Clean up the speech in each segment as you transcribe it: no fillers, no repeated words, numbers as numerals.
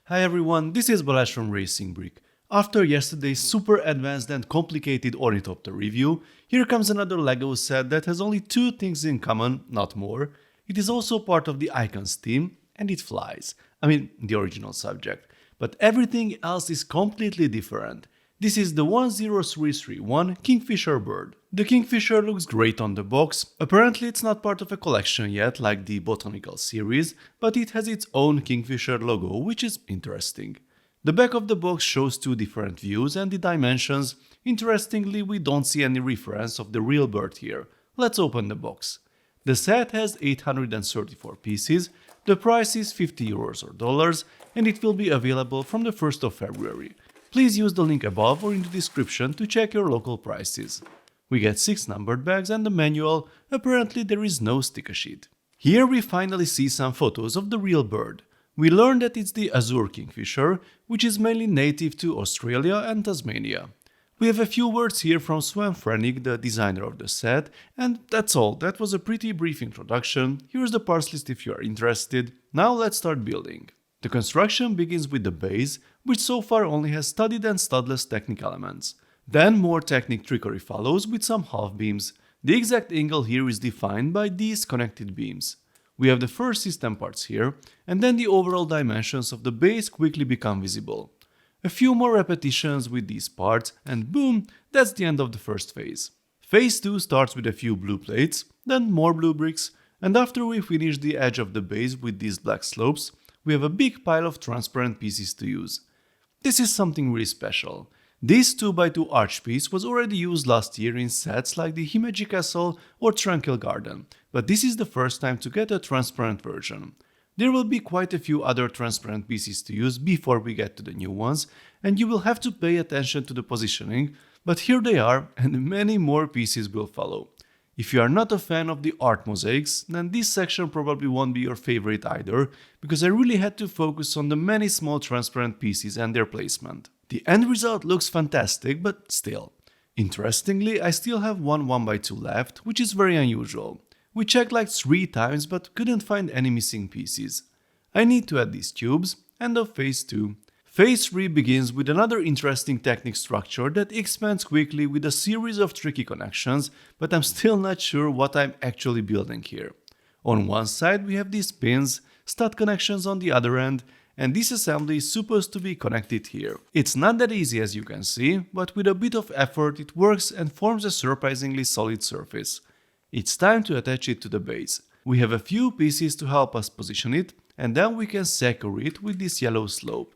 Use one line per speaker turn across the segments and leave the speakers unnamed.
Hi everyone, this is Balazs from Racing Brick. After yesterday's super advanced and complicated Ornithopter review, here comes another LEGO set that has only two things in common, not more. It is also part of the Icons team, and it flies. I mean, the original subject. But everything else is completely different. This is the 10331 Kingfisher bird. The Kingfisher looks great on the box. Apparently it's not part of a collection yet like the Botanical series, but it has its own Kingfisher logo, which is interesting. The back of the box shows two different views and the dimensions. Interestingly, we don't see any reference of the real bird here. Let's open the box. The set has 834 pieces, the price is 50 euros or dollars, and it will be available from the 1st of February. Please use the link above or in the description to check your local prices. We get 6 numbered bags and the manual. Apparently there is no sticker sheet. Here we finally see some photos of the real bird. We learn that it's the Azure Kingfisher, which is mainly native to Australia and Tasmania. We have a few words here from Sven Frenig, the designer of the set, and that's all. That was a pretty brief introduction. Here's the parts list if you are interested. Now let's start building. The construction begins with the base, which so far only has studded and studless Technic elements. Then more Technic trickery follows with some half beams. The exact angle here is defined by these connected beams. We have the first system parts here, and then the overall dimensions of the base quickly become visible. A few more repetitions with these parts, and boom, that's the end of the first phase. Phase 2 starts with a few blue plates, then more blue bricks, and after we finish the edge of the base with these black slopes, we have a big pile of transparent pieces to use. This is something really special. This 2x2 arch piece was already used last year in sets like the Himeji Castle or Tranquil Garden, but this is the first time to get a transparent version. There will be quite a few other transparent pieces to use before we get to the new ones, and you will have to pay attention to the positioning, but here they are and many more pieces will follow. If you are not a fan of the art mosaics, then this section probably won't be your favorite either, because I really had to focus on the many small transparent pieces and their placement. The end result looks fantastic, but still. Interestingly, I still have one 1x2 left, which is very unusual. We checked like 3 times but couldn't find any missing pieces. I need to add these tubes. End of phase 2. Phase 3 begins with another interesting Technic structure that expands quickly with a series of tricky connections, but I'm still not sure what I'm actually building here. On one side we have these pins, stud connections on the other end, and this assembly is supposed to be connected here. It's not that easy as you can see, but with a bit of effort it works and forms a surprisingly solid surface. It's time to attach it to the base. We have a few pieces to help us position it, and then we can secure it with this yellow slope.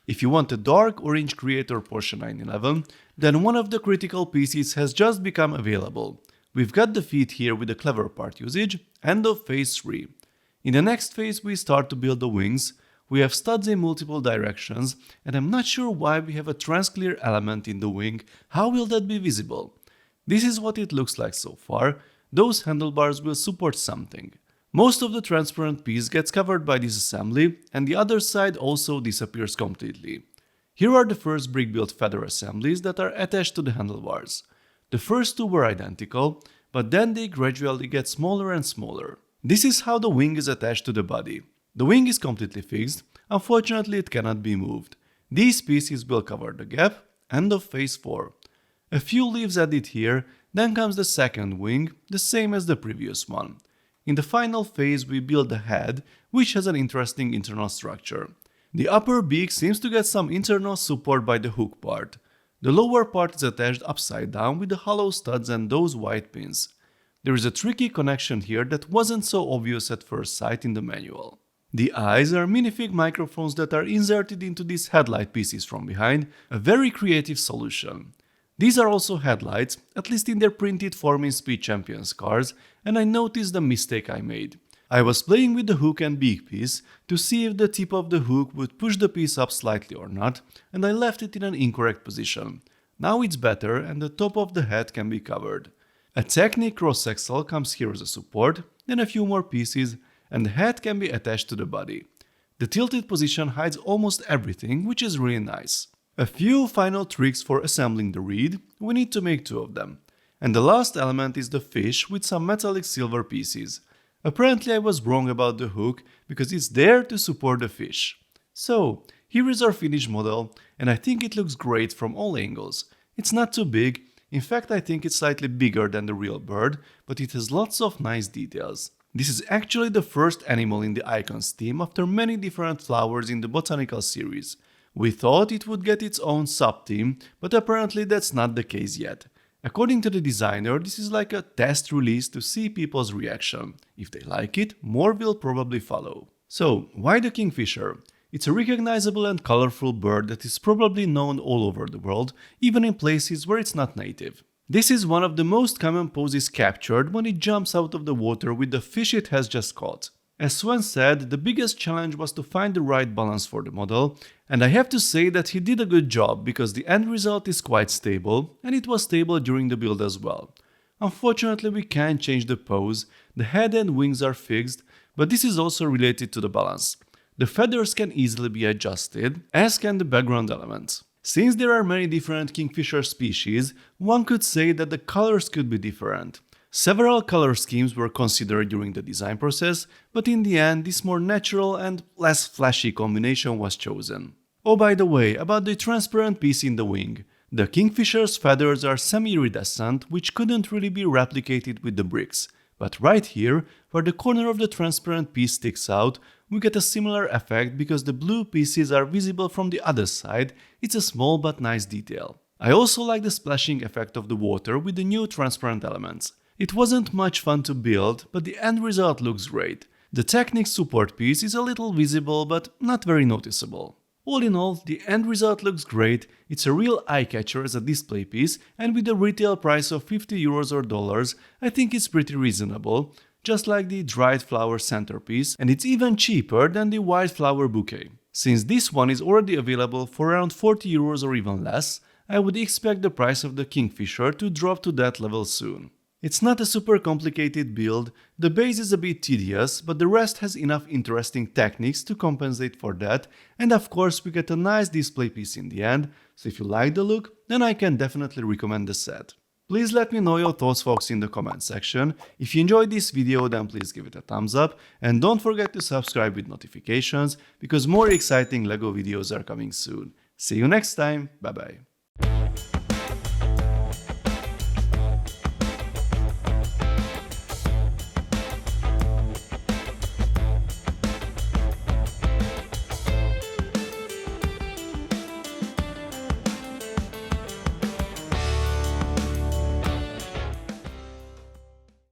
If you want a dark orange Creator Porsche 911, then one of the critical pieces has just become available. We've got the feet here with the clever part usage, end of phase 3. In the next phase we start to build the wings. We have studs in multiple directions, and I'm not sure why we have a transclear element in the wing. How will that be visible? This is what it looks like so far. Those handlebars will support something. Most of the transparent piece gets covered by this assembly, and the other side also disappears completely. Here are the first brick-built feather assemblies that are attached to the handlebars. The first two were identical, but then they gradually get smaller and smaller. This is how the wing is attached to the body. The wing is completely fixed, unfortunately it cannot be moved. These pieces will cover the gap, end of phase 4. A few leaves added here, then comes the second wing, the same as the previous one. In the final phase we build the head, which has an interesting internal structure. The upper beak seems to get some internal support by the hook part. The lower part is attached upside down with the hollow studs and those white pins. There is a tricky connection here that wasn't so obvious at first sight in the manual. The eyes are minifig microphones that are inserted into these headlight pieces from behind, a very creative solution. These are also headlights, at least in their printed form in Speed Champions cars, and I noticed the mistake I made. I was playing with the hook and beak piece to see if the tip of the hook would push the piece up slightly or not, and I left it in an incorrect position. Now it's better and the top of the head can be covered. A Technic cross axle comes here as a support, then a few more pieces, and the head can be attached to the body. The tilted position hides almost everything, which is really nice. A few final tricks for assembling the reed. We need to make 2 of them. And the last element is the fish with some metallic silver pieces. Apparently I was wrong about the hook because it's there to support the fish. So, Here is our finished model, and I think it looks great from all angles. It's not too big, in fact I think it's slightly bigger than the real bird, but it has lots of nice details. This is actually the first animal in the icons theme after many different flowers in the botanical series. We thought it would get its own sub-theme, but apparently that's not the case yet. According to the designer, this is like a test release to see people's reaction. If they like it, more will probably follow. So, why the kingfisher? It's a recognizable and colorful bird that is probably known all over the world, even in places where it's not native. This is one of the most common poses captured when it jumps out of the water with the fish it has just caught. As Sven said, the biggest challenge was to find the right balance for the model, and I have to say that he did a good job because the end result is quite stable, and it was stable during the build as well. Unfortunately, we can't change the pose, the head and wings are fixed, but this is also related to the balance. The feathers can easily be adjusted, as can the background elements. Since there are many different kingfisher species, one could say that the colors could be different. Several color schemes were considered during the design process, but in the end this more natural and less flashy combination was chosen. Oh, by the way, about the transparent piece in the wing. The kingfisher's feathers are semi-iridescent, which couldn't really be replicated with the bricks. But right here, where the corner of the transparent piece sticks out, we get a similar effect because the blue pieces are visible from the other side. It's a small but nice detail. I also like the splashing effect of the water with the new transparent elements. It wasn't much fun to build, but the end result looks great. The Technic support piece is a little visible but not very noticeable. All in all, the end result looks great, it's a real eye-catcher as a display piece, and with a retail price of €50 or dollars, I think it's pretty reasonable, just like the dried flower centerpiece, and it's even cheaper than the wildflower bouquet. Since this one is already available for around €40 or even less, I would expect the price of the kingfisher to drop to that level soon. It's not a super complicated build, the base is a bit tedious, but the rest has enough interesting techniques to compensate for that, and of course we get a nice display piece in the end, so if you like the look, then I can definitely recommend the set. Please let me know your thoughts, folks, in the comment section. If you enjoyed this video, then please give it a thumbs up, and don't forget to subscribe with notifications, because more exciting LEGO videos are coming soon. See you next time, bye bye.